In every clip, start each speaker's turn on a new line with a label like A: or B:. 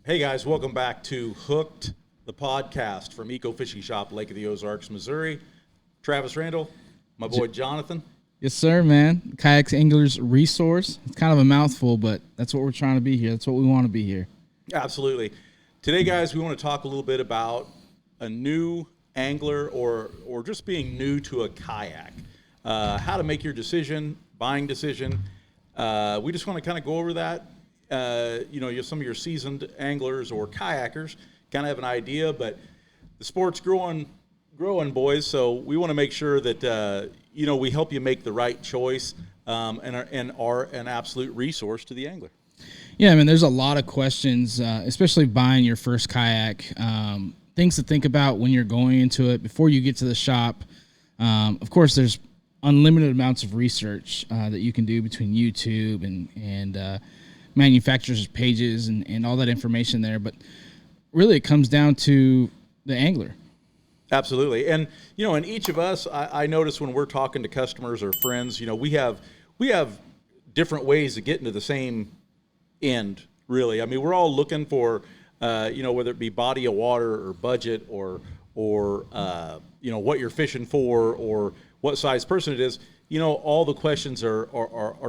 A: Hey guys, welcome back to Hooked, the podcast from Eco Fishing Shop, Lake of the Ozarks, Missouri. Travis, Randall, my boy Johnathan.
B: Yes, sir, man. Kayak Anglers Resource. It's kind of a mouthful, but that's what we're trying to be here. That's what we want to be here.
A: Absolutely. Today, guys, we want to talk a little bit about a new angler or just being new to a kayak. How to make your decision, buying decision. We just want to kind of go over that. Some of your seasoned anglers or kayakers kind of have an idea, but the sport's growing, boys. So we want to make sure that we help you make the right choice and are an absolute resource to the angler.
B: Yeah, I mean, there's a lot of questions, especially buying your first kayak. Things to think about when you're going into it before you get to the shop. Of course, there's unlimited amounts of research that you can do between YouTube and manufacturers' pages and all that information there. But really, it comes down to the angler.
A: Absolutely. And, and each of us, I notice when we're talking to customers or friends, we have different ways of getting to the same end, really. I mean, we're all looking for, whether it be body of water or budget or what you're fishing for or what size person it is, all the questions are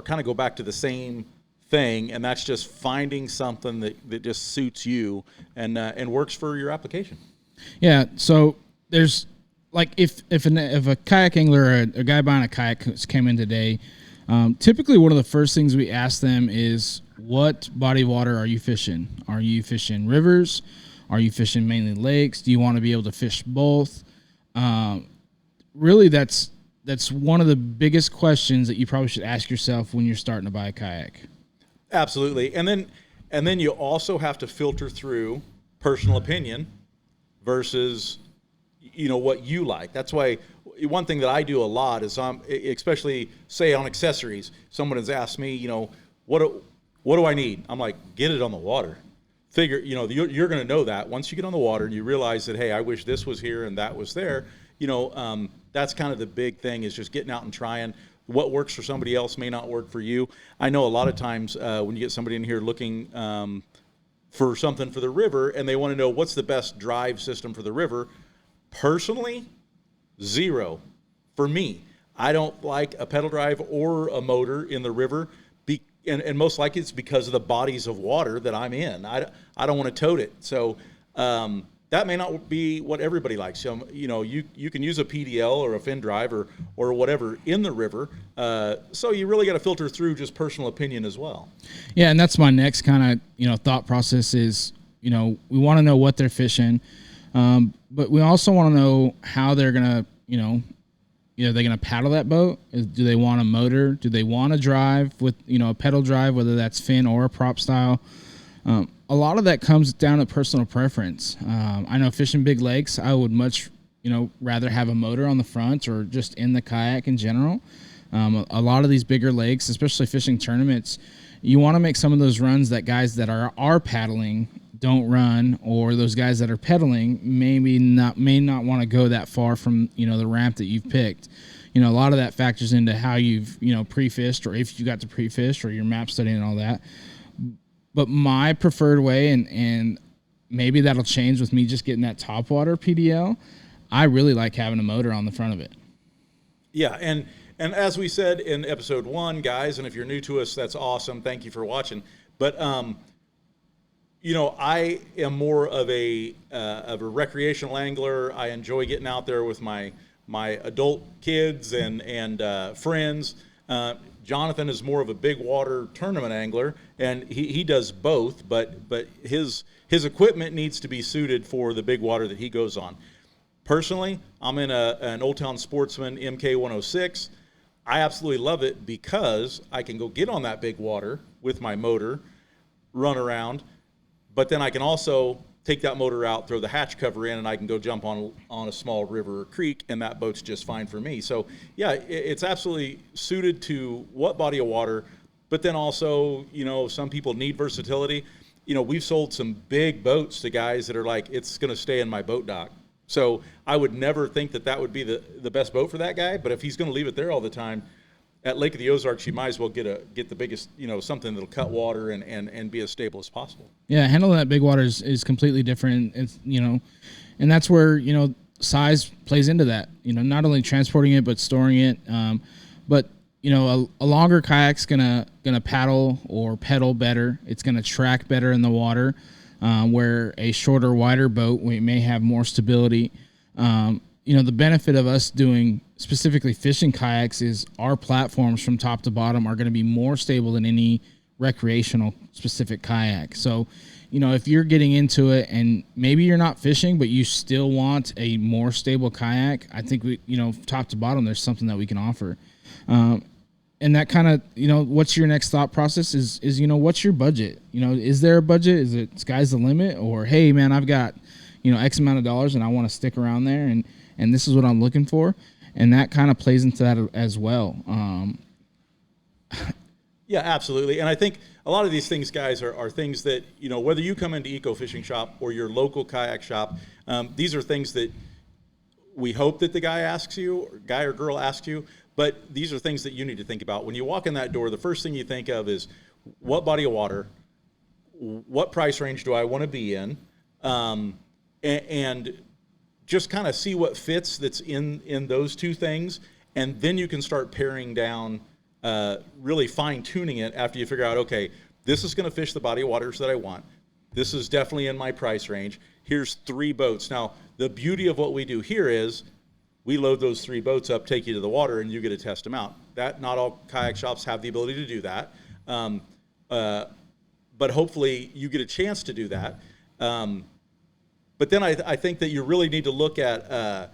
A: kind of go back to the same thing, and that's just finding something that just suits you and works for your application.
B: Yeah, so there's like if a kayak angler or a guy buying a kayak came in today, typically one of the first things we ask them is, what body of water are you fishing? Are you fishing rivers? Are you fishing mainly lakes? Do you want to be able to fish both? Really, that's one of the biggest questions that you probably should ask yourself when you're starting to buy a kayak.
A: Absolutely. And then you also have to filter through personal opinion versus, what you like. That's why one thing that I do a lot is, especially say on accessories, someone has asked me, what do I need? I'm like, get it on the water. Figure, you're going to know that once you get on the water and you realize that, hey, I wish this was here and that was there. That's kind of the big thing, is just getting out and trying. What works for somebody else may not work for you. I know a lot of times when you get somebody in here looking for something for the river and they want to know what's the best drive system for the river, personally, zero. For me, I don't like a pedal drive or a motor in the river, and most likely it's because of the bodies of water that I'm in. I don't want to tote it. So that may not be what everybody likes. So, you can use a PDL or a fin drive or whatever in the river. So you really got to filter through just personal opinion as well.
B: Yeah, and that's my next kind of thought process is, we want to know what they're fishing, but we also want to know how they're gonna they're gonna paddle that boat. Do they want a motor? Do they want to drive with a pedal drive, whether that's fin or a prop style? A lot of that comes down to personal preference. I know fishing big lakes, I would much, rather have a motor on the front or just in the kayak in general. A lot of these bigger lakes, especially fishing tournaments, you want to make some of those runs that guys that are paddling don't run, or those guys that are pedaling may not want to go that far from, the ramp that you've picked. A lot of that factors into how you've, pre-fished, or if you got to pre-fish, or your map studying and all that. But my preferred way, and maybe that'll change with me just getting that topwater PDL, I really like having a motor on the front of it.
A: Yeah, and as we said in episode 1, guys, and if you're new to us, that's awesome. Thank you for watching. But I am more of a recreational angler. I enjoy getting out there with my adult kids and friends. Johnathan is more of a big water tournament angler, and he does both, but his equipment needs to be suited for the big water that he goes on. Personally, I'm in an Old Town Sportsman MK106. I absolutely love it because I can go get on that big water with my motor, run around, but then I can also take that motor out, throw the hatch cover in, and I can go jump on a small river or creek, and that boat's just fine for me. So, yeah, it's absolutely suited to what body of water, but then also, some people need versatility. We've sold some big boats to guys that are like, it's going to stay in my boat dock. So I would never think that would be the best boat for that guy, but if he's going to leave it there all the time, at Lake of the Ozarks, you might as well get the biggest, something that'll cut water and be as stable as possible.
B: Yeah, handling that big water is completely different. It's, and that's where, size plays into that. Not only transporting it but storing it. But a longer kayak's gonna paddle or pedal better. It's gonna track better in the water, where a shorter, wider boat we may have more stability. The benefit of us doing specifically fishing kayaks is our platforms from top to bottom are going to be more stable than any recreational specific kayak. So, if you're getting into it and maybe you're not fishing, but you still want a more stable kayak, I think we, top to bottom, there's something that we can offer. And that kind of, what's your next thought process is, what's your budget? Is there a budget? Is it sky's the limit? Or, hey, man, I've got, X amount of dollars and I want to stick around there and this is what I'm looking for. And that kind of plays into that as well.
A: Yeah, absolutely. And I think a lot of these things, guys, are things that, whether you come into Eco Fishing Shop or your local kayak shop, these are things that we hope that the guy or girl asks you, but these are things that you need to think about. When you walk in that door, the first thing you think of is what body of water, what price range do I want to be in, and just kind of see what fits that's in those two things, and then you can start paring down, really fine-tuning it after you figure out, okay, this is going to fish the body of waters that I want. This is definitely in my price range. Here's 3 boats. Now, the beauty of what we do here is we load those 3 boats up, take you to the water, and you get to test them out. Not all kayak shops have the ability to do that, but hopefully you get a chance to do that. But then I think that you really need to look at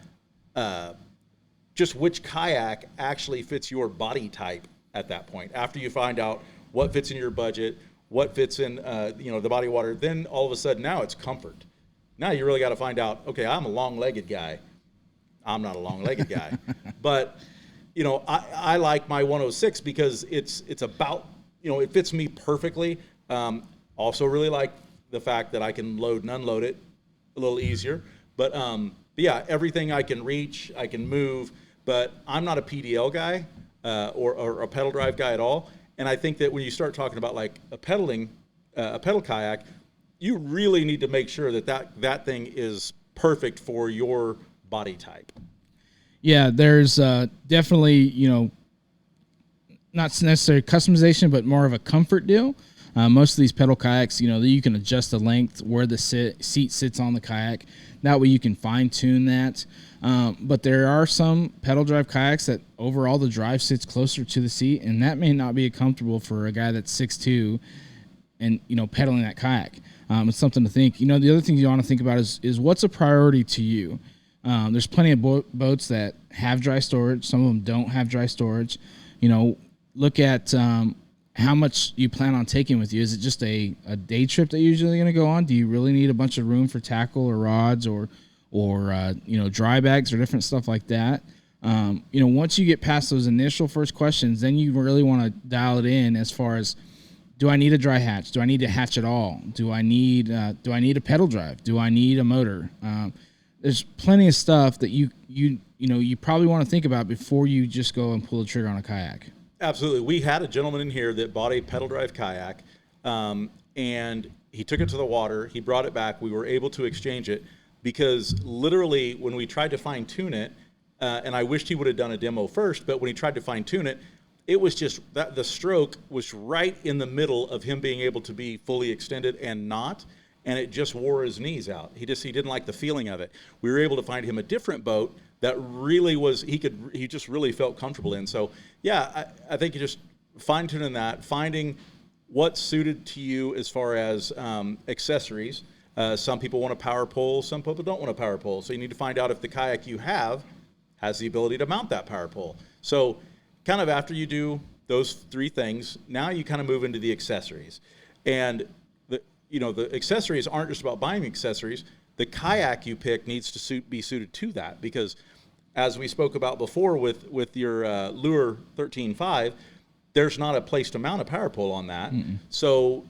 A: just which kayak actually fits your body type at that point. After you find out what fits in your budget, what fits in the body of water, then all of a sudden now it's comfort. Now you really got to find out, okay, I'm a long-legged guy. I'm not a long-legged guy. But, I like my 106 because it's about, it fits me perfectly. Also really like the fact that I can load and unload it a little easier. But yeah, everything I can reach, I can move. But I'm not a PDL guy or a pedal drive guy at all. And I think that when you start talking about like a pedal kayak, you really need to make sure that thing is perfect for your body type.
B: Yeah, there's definitely, not necessarily customization, but more of a comfort deal. Most of these pedal kayaks, you can adjust the length where the seat sits on the kayak. That way you can fine tune that. But there are some pedal drive kayaks that overall the drive sits closer to the seat, and that may not be comfortable for a guy that's 6'2" and, pedaling that kayak. It's something to think. The other thing you want to think about is what's a priority to you. There's plenty of boats that have dry storage. Some of them don't have dry storage. Look at how much you plan on taking with you. Is it just a day trip that you're usually going to go on? Do you really need a bunch of room for tackle or rods or dry bags or different stuff like that? Once you get past those initial first questions, then you really want to dial it in as far as, do I need a dry hatch? Do I need to hatch at all? Do I need a pedal drive? Do I need a motor? There's plenty of stuff that you probably want to think about before you just go and pull the trigger on a kayak.
A: Absolutely. We had a gentleman in here that bought a pedal drive kayak, and he took it to the water. He brought it back. We were able to exchange it because literally when we tried to fine tune it, and I wished he would have done a demo first, but when he tried to fine tune it, it was just that the stroke was right in the middle of him being able to be fully extended and not, and it just wore his knees out. He didn't like the feeling of it. We were able to find him a different boat that really was, he just really felt comfortable in. So yeah, I think you just fine tuning that, finding what's suited to you as far as accessories. Some people want a power pole, some people don't want a power pole. So you need to find out if the kayak you have has the ability to mount that power pole. So kind of after you do those 3 things, now you kind of move into the accessories. And the accessories aren't just about buying accessories. The kayak you pick needs to be suited to that, because as we spoke about before with your Lure 13.5, there's not a place to mount a power pole on that. Mm-mm. So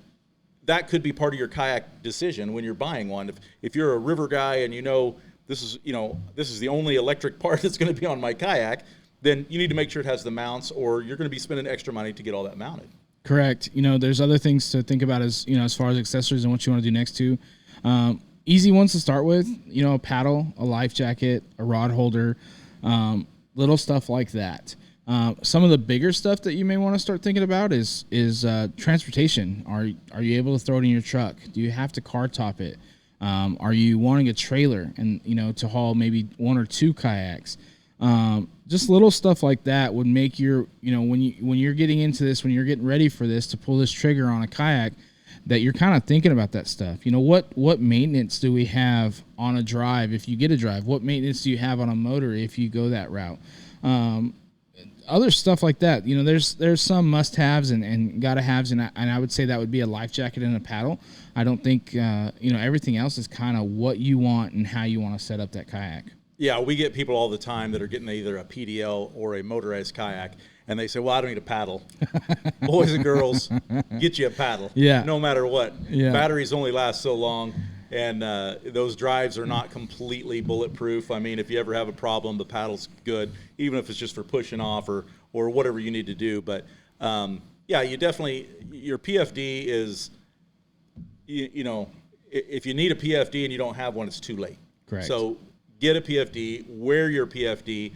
A: that could be part of your kayak decision when you're buying one. If you're a river guy and this is the only electric part that's going to be on my kayak, then you need to make sure it has the mounts, or you're going to be spending extra money to get all that mounted.
B: Correct. There's other things to think about as far as accessories and what you want to do next to. Easy ones to start with, a paddle, a life jacket, a rod holder, little stuff like that. Some of the bigger stuff that you may want to start thinking about is transportation. Are you able to throw it in your truck? Do you have to car top it? Are you wanting a trailer and to haul maybe 1 or 2 kayaks? Just little stuff like that would make your when you're getting into this, when you're getting ready for this to pull this trigger on a kayak, that you're kind of thinking about that stuff. What maintenance do we have on a drive if you get a drive? What maintenance do you have on a motor if you go that route? Other stuff like that. There's some must-haves and gotta-haves, and I would say that would be a life jacket and a paddle. I don't think everything else is kind of what you want and how you want to set up that kayak.
A: Yeah, we get people all the time that are getting either a PDL or a motorized kayak, and they say, well, I don't need a paddle. Boys and girls, get you a paddle.
B: Yeah.
A: No matter what.
B: Yeah.
A: Batteries only last so long, and those drives are not completely bulletproof. I mean, if you ever have a problem, the paddle's good, even if it's just for pushing off or whatever you need to do. But, you definitely – your PFD is if you need a PFD and you don't have one, it's too late.
B: Correct.
A: So – get a PFD, wear your PFD.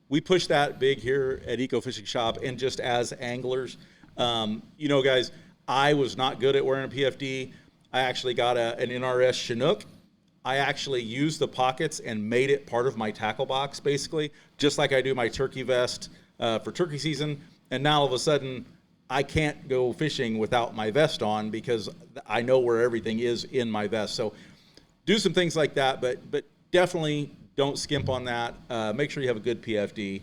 A: We push that big here at Eco Fishing Shop, and just as anglers, guys, I was not good at wearing a PFD. I actually got an NRS Chinook. I actually used the pockets and made it part of my tackle box, basically, just like I do my turkey vest for turkey season. And now all of a sudden, I can't go fishing without my vest on because I know where everything is in my vest. So do some things like that, but definitely don't skimp on that. Make sure you have a good PFD.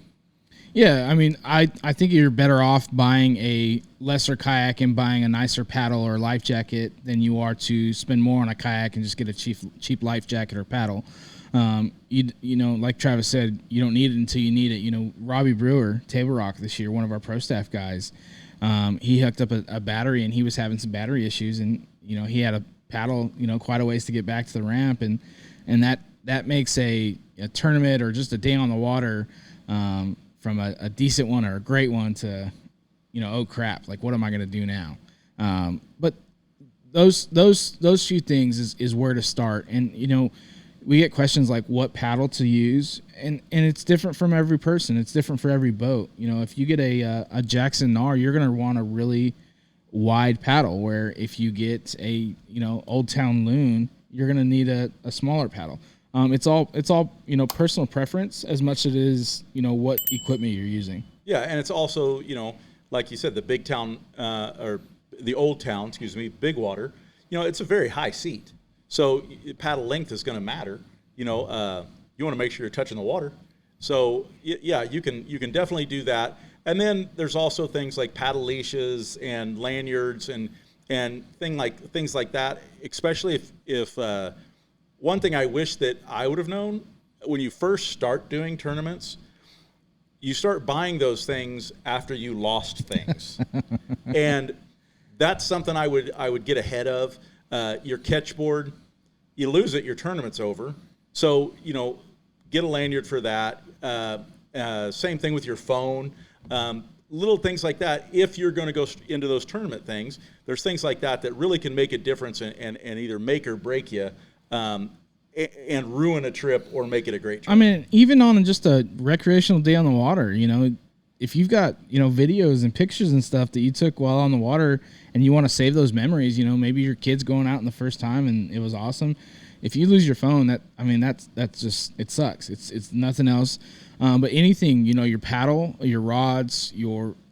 B: Yeah, I mean, I think you're better off buying a lesser kayak and buying a nicer paddle or life jacket than you are to spend more on a kayak and just get a cheap life jacket or paddle. Like Travis said, you don't need it until you need it. Robbie Brewer, Table Rock this year, one of our pro staff guys, he hooked up a battery and he was having some battery issues, and he had a paddle, quite a ways to get back to the ramp, and that makes a tournament or just a day on the water from a decent one or a great one to, oh crap, like what am I going to do now? But those few things is where to start. And, we get questions like what paddle to use, and it's different from every person. It's different for every boat. If you get a Jackson Gnar, you're going to want a really wide paddle, where if you get a, Old Town Loon, you're going to need a smaller paddle. It's all personal preference as much as it is, what equipment you're using.
A: Yeah, and it's also, like you said, the big town or the Old Town, big water, it's a very high seat. So paddle length is going to matter. You want to make sure you're touching the water. So yeah, you can definitely do that. And then there's also things like paddle leashes and lanyards and things like that, especially if one thing I wish that I would have known, when you first start doing tournaments, you start buying those things after you lost things. And that's something I would get ahead of. Your catch board, you lose it, your tournament's over. So, get a lanyard for that. Same thing with your phone. Little things like that. If you're going to go into those tournament things, there's things like that really can make a difference and either make or break you. And ruin a trip or make it a great trip.
B: I mean, even on just a recreational day on the water, if you've got, videos and pictures and stuff that you took while on the water and you want to save those memories, maybe your kid's going out in the first time and it was awesome. If you lose your phone, that's just, it sucks. It's nothing else. But anything, your paddle, your rods,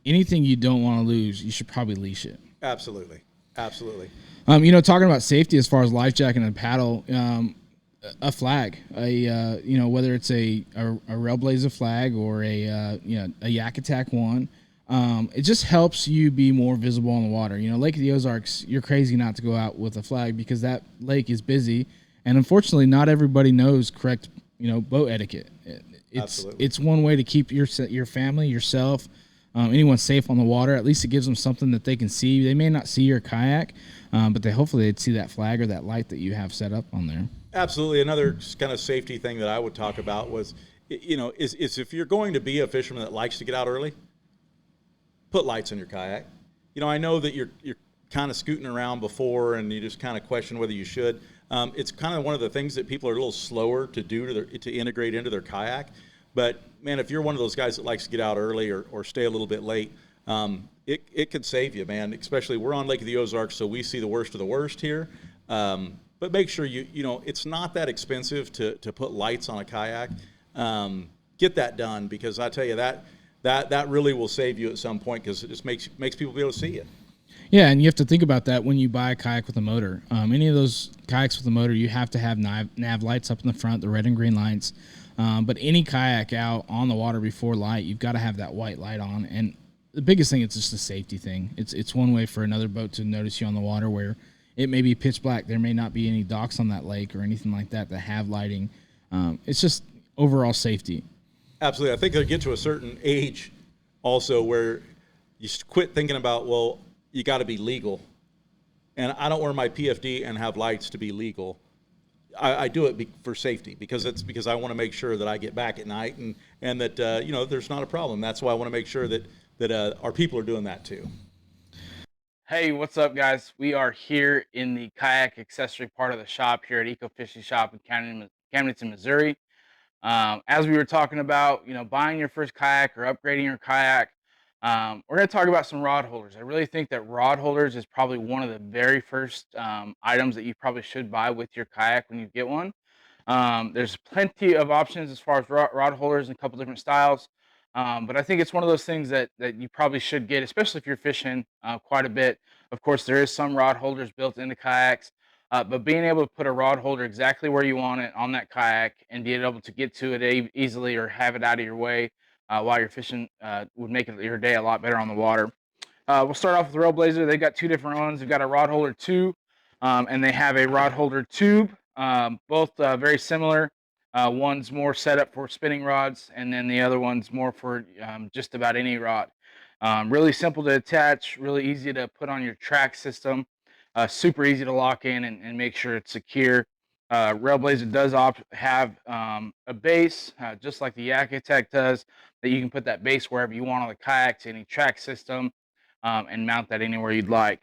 B: anything you don't want to lose, you should probably leash it.
A: Absolutely.
B: Talking about safety as far as life jacket and paddle, a flag, whether it's a Railblazer flag or a Yak Attack one, it just helps you be more visible on the water. Lake of the Ozarks, you're crazy not to go out with a flag because that lake is busy, and unfortunately, not everybody knows correct, boat etiquette. It's one way to keep your family, yourself, anyone safe on the water. At least it gives them something that they can see. They may not see your kayak, but hopefully they'd see that flag or that light that you have set up on there.
A: Absolutely. Another kind of safety thing that I would talk about was is if you're going to be a fisherman that likes to get out early, put lights in your kayak. I know that you're kind of scooting around before and you just kind of question whether you should. It's kind of one of the things that people are a little slower to do to integrate into their kayak. But man, if you're one of those guys that likes to get out early or stay a little bit late, it could save you, man. Especially we're on Lake of the Ozarks, so we see the worst of the worst here. But make sure it's not that expensive to put lights on a kayak. Get that done, because I tell you that really will save you at some point, because it just makes people be able to see it.
B: Yeah, and you have to think about that when you buy a kayak with a motor. Any of those kayaks with a motor, you have to have nav lights up in the front, the red and green lights. But any kayak out on the water before light, you've got to have that white light on. And the biggest thing, it's just a safety thing. It's one way for another boat to notice you on the water where it may be pitch black. There may not be any docks on that lake or anything like that have lighting. It's just overall safety.
A: Absolutely. I think they'll get to a certain age also where you quit thinking about, well, you got to be legal. And I don't wear my PFD and have lights to be legal. I do it for safety, because I want to make sure that I get back at night and that, there's not a problem. That's why I want to make sure that our people are doing that too.
C: Hey, what's up, guys? We are here in the kayak accessory part of the shop here at Eco Fishing Shop in Camdenton, Missouri. As we were talking about, buying your first kayak or upgrading your kayak, we're going to talk about some rod holders. I really think that rod holders is probably one of the very first items that you probably should buy with your kayak when you get one. There's plenty of options as far as rod holders in a couple different styles. But I think it's one of those things that you probably should get, especially if you're fishing quite a bit. Of course, there is some rod holders built into kayaks, but being able to put a rod holder exactly where you want it on that kayak and being able to get to it easily or have it out of your way while you're fishing would make your day a lot better on the water. We'll start off with the Railblazer. They've got two different ones. They've got a rod holder 2, and they have a rod holder tube. Both very similar. One's more set up for spinning rods, and then the other one's more for just about any rod. Really simple to attach, really easy to put on your track system, super easy to lock in and make sure it's secure. Railblazer does have a base, just like the Yak Attack does, that you can put that base wherever you want on the kayak, to any track system, and mount that anywhere you'd like.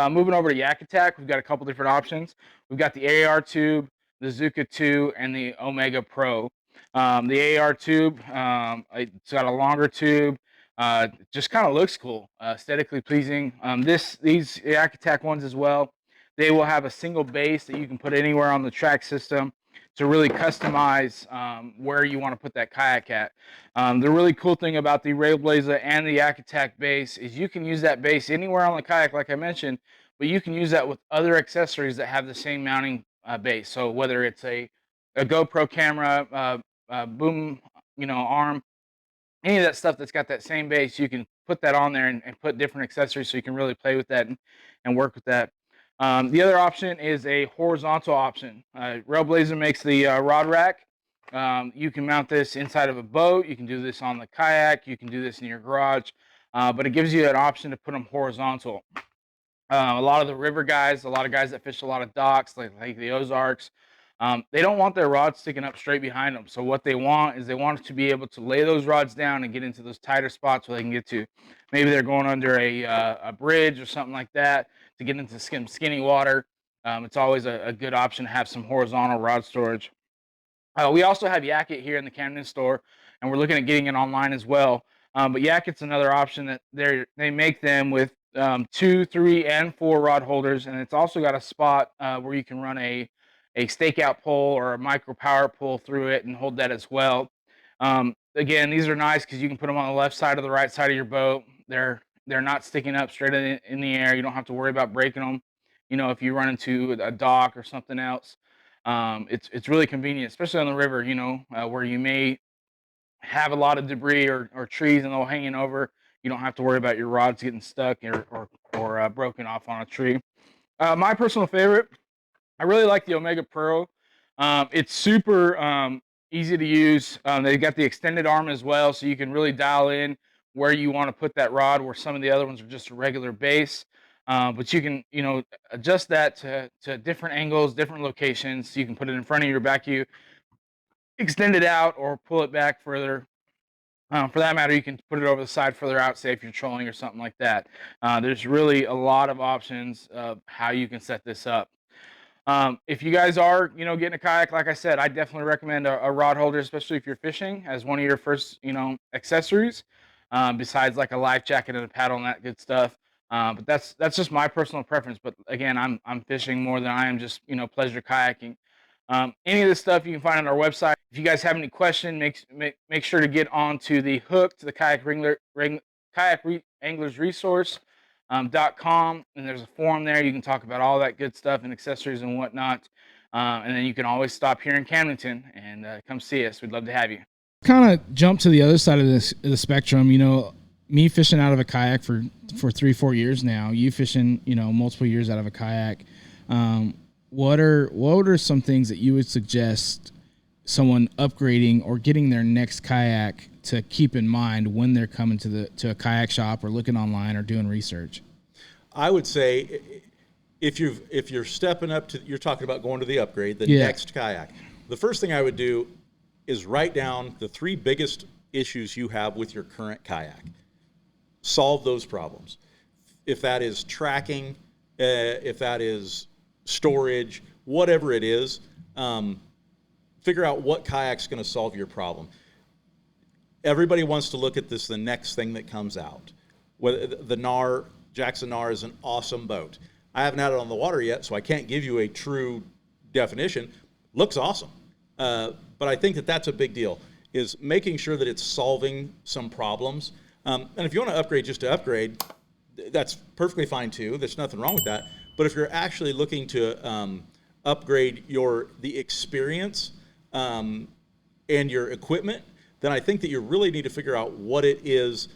C: Moving over to Yak Attack, we've got a couple different options. We've got the AR tube, the Zuka 2, and the Omega Pro. The AR tube, it's got a longer tube. Just kind of looks cool, aesthetically pleasing. These Yak Attack ones as well, they will have a single base that you can put anywhere on the track system to really customize where you want to put that kayak at. The really cool thing about the Railblazer and the Yak Attack base is you can use that base anywhere on the kayak, like I mentioned, but you can use that with other accessories that have the same mounting base. So whether it's a GoPro camera, boom, arm, any of that stuff that's got that same base, you can put that on there and put different accessories, so you can really play with that and work with that. The other option is a horizontal option. Railblazer makes the rod rack. You can mount this inside of a boat. You can do this on the kayak. You can do this in your garage, but it gives you an option to put them horizontal. A lot of the river guys, a lot of guys that fish a lot of docks, like the Ozarks, they don't want their rods sticking up straight behind them. So what they want is to be able to lay those rods down and get into those tighter spots where they can get to. Maybe they're going under a bridge or something like that to get into skinny water. It's always a good option to have some horizontal rod storage. We also have Yakit here in the Camden store, and we're looking at getting it online as well. But Yakit's another option that they make them with 2, 3, and 4 rod holders, and it's also got a spot where you can run a stakeout pole or a micro power pole through it and hold that as well. Again, these are nice because you can put them on the left side or the right side of your boat. They're not sticking up straight in the air. You don't have to worry about breaking them. If you run into a dock or something else, it's really convenient, especially on the river. Where you may have a lot of debris or trees and they'll hanging over. You don't have to worry about your rods getting stuck or broken off on a tree. My personal favorite, I really like the Omega Pro. It's super easy to use. They've got the extended arm as well, so you can really dial in where you want to put that rod, where some of the other ones are just a regular base. But you can, adjust that to different angles, different locations. You can put it in front of you or back of you. extend it out or pull it back further. For that matter, you can put it over the side further out, say if you're trolling or something like that. There's really a lot of options of how you can set this up. If you guys are, getting a kayak, like I said, I definitely recommend a rod holder, especially if you're fishing, as one of your first, accessories, besides like a life jacket and a paddle and that good stuff. But that's just my personal preference. But again, I'm fishing more than I am just, pleasure kayaking. Any of this stuff you can find on our website. If you guys have any questions, make sure to get onto the hook to the Kayak Anglers Resource .com, and there's a forum there. You can talk about all that good stuff and accessories and whatnot. And then you can always stop here in Camdenton and come see us. We'd love to have you.
B: Kind of jump to the other side of the spectrum. Me fishing out of a kayak for 3-4 years now. You fishing, multiple years out of a kayak. What are some things that you would suggest someone upgrading or getting their next kayak to keep in mind when they're coming to a kayak shop or looking online or doing research?
A: I would say if you're stepping up to, you're talking about going to the upgrade, the next kayak. The first thing I would do is write down the 3 biggest issues you have with your current kayak. Solve those problems. If that is tracking, if that is storage, whatever it is, figure out what kayak's going to solve your problem. Everybody wants to look at this, the next thing that comes out. The NAR, Jackson NAR is an awesome boat. I haven't had it on the water yet, so I can't give you a true definition. Looks awesome. But I think that's a big deal, is making sure that it's solving some problems. And if you want to upgrade just to upgrade, that's perfectly fine too. There's nothing wrong with that. But if you're actually looking to upgrade the experience and your equipment, then I think that you really need to figure out what it is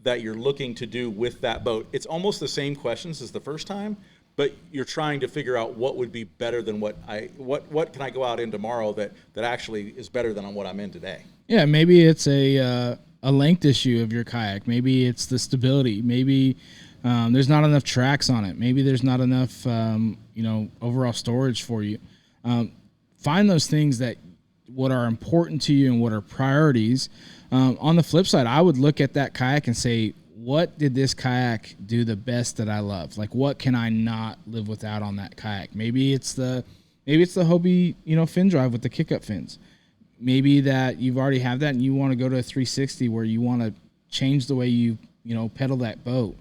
A: that you're looking to do with that boat. It's almost the same questions as the first time, but you're trying to figure out what would be better than what can I go out in tomorrow that actually is better than what I'm in today.
B: Yeah, maybe it's a length issue of your kayak. Maybe it's the stability. Maybe there's not enough tracks on it. Maybe there's not enough overall storage for you. Find those things that what are important to you and what are priorities. On the flip side, I would look at that kayak and say, what did this kayak do the best that I love? Like, what can I not live without on that kayak? Maybe it's the Hobie, fin drive with the kick-up fins. Maybe that you've already have that and you want to go to a 360 where you want to change the way you pedal that boat.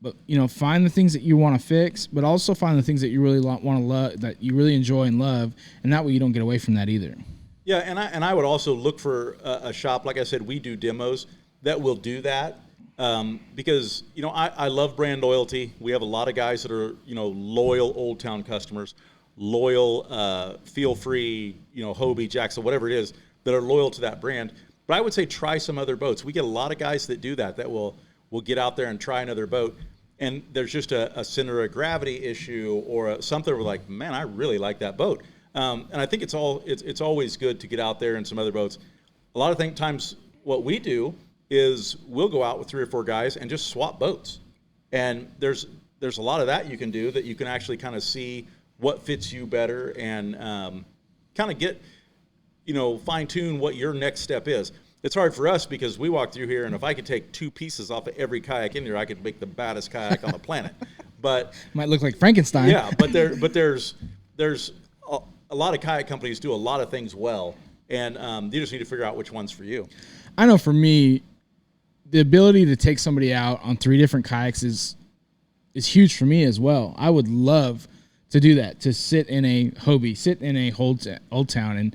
B: But find the things that you want to fix, but also find the things that you really want to love, that you really enjoy and love, and that way you don't get away from that either.
A: Yeah, and I would also look for a shop. Like I said, we do demos that will do that because I love brand loyalty. We have a lot of guys that are loyal Old Town customers, loyal Feel Free, Hobie, Jackson, whatever it is, that are loyal to that brand. But I would say try some other boats. We get a lot of guys that do that will get out there and try another boat, and there's just a center of gravity issue or something where like, man, I really like that boat. And I think it's always good to get out there in some other boats. A lot of times what we do is we'll go out with 3 or 4 guys and just swap boats. And there's a lot of that you can do that you can actually kind of see what fits you better and kind of get, fine tune what your next step is. It's hard for us because we walk through here, and if I could take 2 pieces off of every kayak in here, I could make the baddest kayak on the planet. But
B: might look like Frankenstein.
A: Yeah, but there's a lot of kayak companies do a lot of things well, and you just need to figure out which one's for you.
B: I know for me, the ability to take somebody out on 3 different kayaks is huge for me as well. I would love to do that, to sit in a Hobie, sit in a Old Town,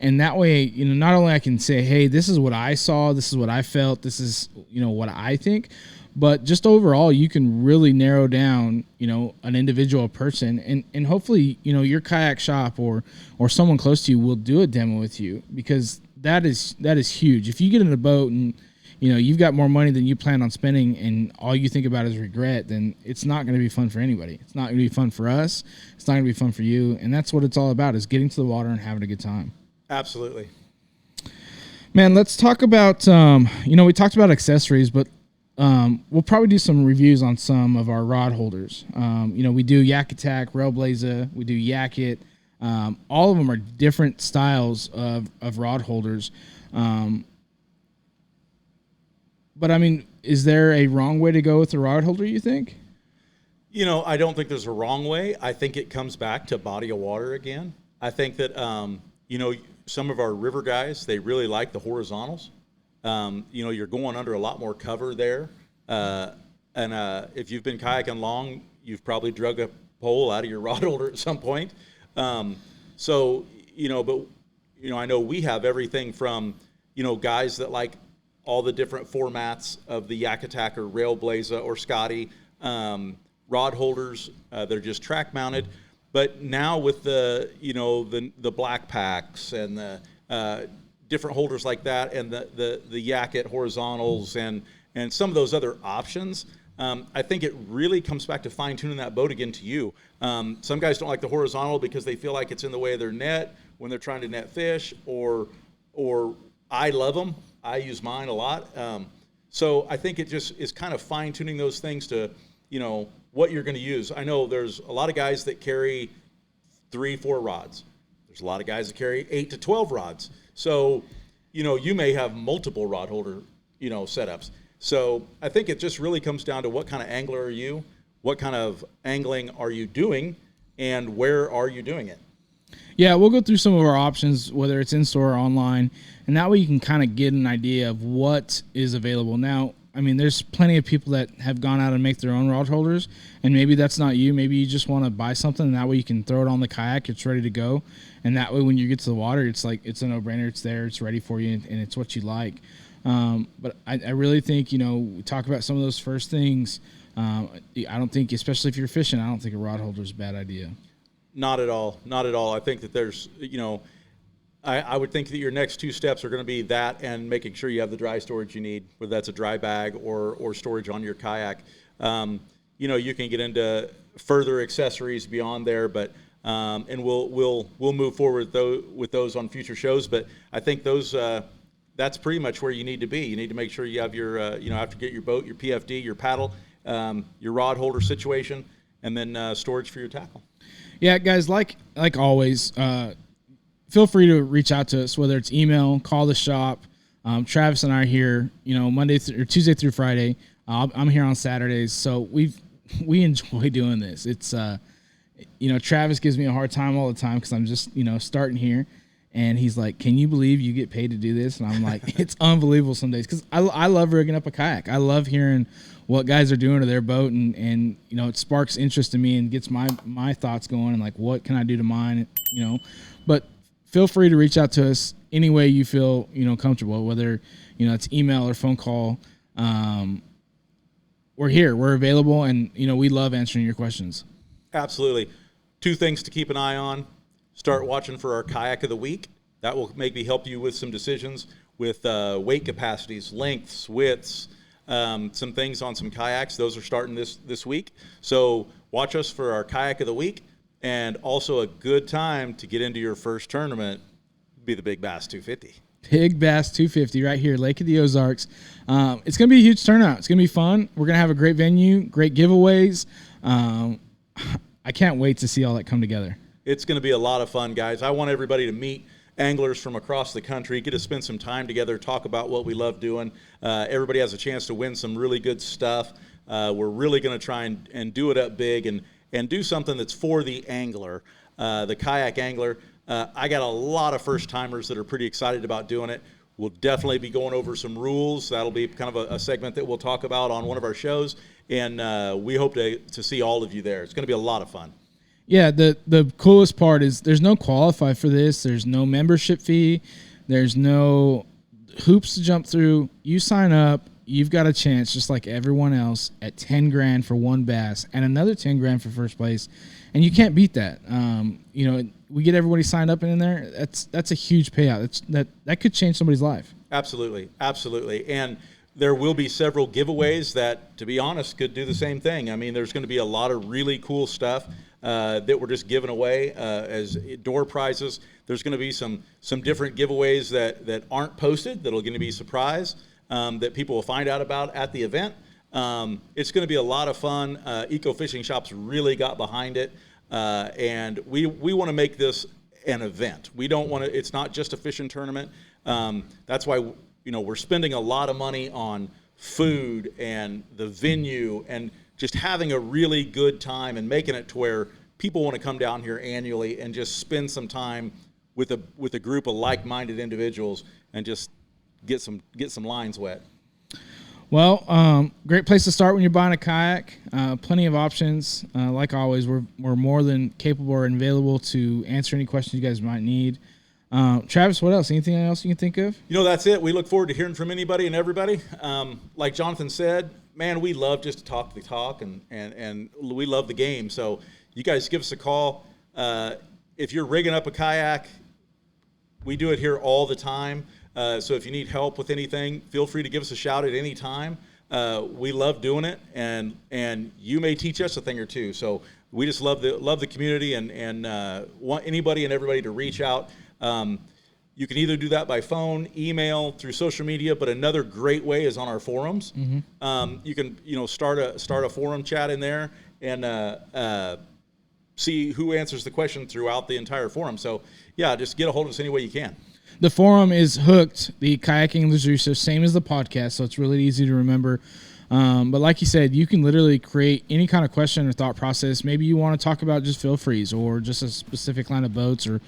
B: and that way, not only I can say, hey, this is what I saw, this is what I felt, this is, what I think, but just overall, you can really narrow down, an individual person, and hopefully, your kayak shop or someone close to you will do a demo with you, because that is huge. If you get in a boat and, you've got more money than you plan on spending and all you think about is regret, then it's not going to be fun for anybody. It's not going to be fun for us. It's not going to be fun for you. And that's what it's all about, is getting to the water and having a good time.
A: Absolutely.
B: Man, let's talk about, we talked about accessories, but we'll probably do some reviews on some of our rod holders. We do Yak Attack, Railblazer, we do Yak It. All of them are different styles of rod holders. But I mean, is there a wrong way to go with the rod holder, you think?
A: I don't think there's a wrong way. I think it comes back to body of water again. I think that, some of our river guys, they really like the horizontals. You're going under a lot more cover there. And if you've been kayaking long, you've probably drug a pole out of your rod holder at some point. I know we have everything from, guys that like all the different formats of the Yak Attack or Railblaza or Scotty, rod holders that are just track mounted. But now with the black packs and the different holders like that, and the Yacket horizontals and some of those other options, I think it really comes back to fine tuning that boat again to you. Some guys don't like the horizontal because they feel like it's in the way of their net when they're trying to net fish, or I love them. I use mine a lot. So I think it just is kind of fine tuning those things to, what you're going to use. I know there's a lot of guys that carry 3-4 rods. There's a lot of guys that carry 8 to 12 rods. So, you may have multiple rod holder, setups. So I think it just really comes down to what kind of angler are you, what kind of angling are you doing, and where are you doing it?
B: Yeah, we'll go through some of our options, whether it's in-store or online, and that way you can kind of get an idea of what is available. Now, I mean, there's plenty of people that have gone out and make their own rod holders, and maybe that's not you. Maybe you just want to buy something, and that way you can throw it on the kayak. It's ready to go, and that way when you get to the water, it's like it's a no-brainer. It's there. It's ready for you, and it's what you like. But I really think, we talk about some of those first things. I don't think, especially if you're fishing, I don't think a rod holder is a bad idea.
A: Not at all. Not at all. I think that there's, I would think that your next two steps are going to be that and making sure you have the dry storage you need, whether that's a dry bag or storage on your kayak. You can get into further accessories beyond there, but and we'll move forward with those on future shows. But I think those that's pretty much where you need to be. You need to make sure you have your after you get your boat, your PFD, your paddle, your rod holder situation, and then storage for your tackle.
B: Yeah, guys, like always, feel free to reach out to us, whether it's email, call the shop. Travis and I are here, Monday or Tuesday through Friday. I'm here on Saturdays, so we enjoy doing this. It's Travis gives me a hard time all the time because I'm just starting here, and he's like, "Can you believe you get paid to do this?" And I'm like, "It's unbelievable some days," because I love rigging up a kayak. I love hearing what guys are doing to their boat, and it sparks interest in me and gets my thoughts going, and like, what can I do to mine, But feel free to reach out to us any way you feel comfortable, whether it's email or phone call. We're here, we're available, and we love answering your questions.
A: Absolutely. 2 things to keep an eye on. Start watching for our kayak of the week. That will maybe help you with some decisions with weight capacities, lengths, widths, some things on some kayaks. Those are starting this week. So watch us for our kayak of the week, and also a good time to get into your first tournament be the Big Bass 250.
B: Big Bass 250 right here, Lake of the Ozarks. It's going to be a huge turnout. It's going to be fun. We're going to have a great venue, great giveaways. I can't wait to see all that come together.
A: It's going to be a lot of fun, guys. I want everybody to meet anglers from across the country, get to spend some time together, talk about what we love doing. Everybody has a chance to win some really good stuff. We're really going to try and do it up big and do something that's for the angler, the kayak angler. I got a lot of first-timers that are pretty excited about doing it. We'll definitely be going over some rules. That'll be kind of a segment that we'll talk about on one of our shows, and we hope to see all of you there. It's going to be a lot of fun.
B: Yeah, the coolest part is there's no qualify for this. There's no membership fee. There's no hoops to jump through. You sign up, you've got a chance, just like everyone else, at $10,000 for one bass and another $10,000 for first place, and you can't beat that. We get everybody signed up in there. That's a huge payout. That could change somebody's life.
A: Absolutely, and there will be several giveaways that, to be honest, could do the same thing. I mean, there's going to be a lot of really cool stuff that we're just giving away as door prizes. There's going to be some different giveaways that aren't posted that'll going to be a surprise that people will find out about at the event. It's going to be a lot of fun. Eco Fishing Shop's really got behind it. And we want to make this an event. We don't want to, it's not just a fishing tournament. That's why, we're spending a lot of money on food and the venue and just having a really good time and making it to where people want to come down here annually and just spend some time with a group of like-minded individuals and just get some lines wet.
B: Well, great place to start when you're buying a kayak. Plenty of options. Like always, we're more than capable and available to answer any questions you guys might need. Travis, what else? Anything else you can think of?
A: That's it. We look forward to hearing from anybody and everybody. Like Johnathan said, man, we love just to talk the talk, and we love the game. So you guys give us a call. If you're rigging up a kayak, we do it here all the time. So if you need help with anything, feel free to give us a shout at any time. We love doing it, and you may teach us a thing or two. So we just love the community and want anybody and everybody to reach out. You can either do that by phone, email, through social media, but another great way is on our forums. Mm-hmm. You can start a forum chat in there and see who answers the question throughout the entire forum. So yeah, just get a hold of us any way you can.
B: The forum is hooked, the Kayak Anglers Resource, same as the podcast, so it's really easy to remember. But like you said, you can literally create any kind of question or thought process. Maybe you want to talk about just fill freeze or just a specific line of boats or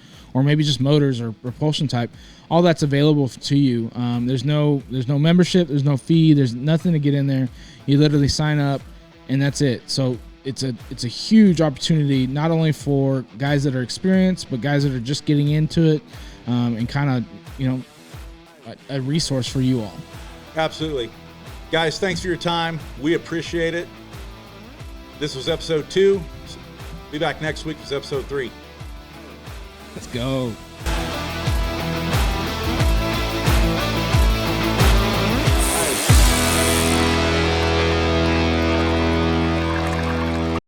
B: maybe just motors or propulsion type. All that's available to you. There's no membership, there's no fee, there's nothing to get in there. You literally sign up and that's it. So it's a huge opportunity, not only for guys that are experienced, but guys that are just getting into it. And kind of, a resource for you all.
A: Absolutely. Guys, thanks for your time. We appreciate it. This was episode 2. Be back next week with episode 3.
B: Let's go.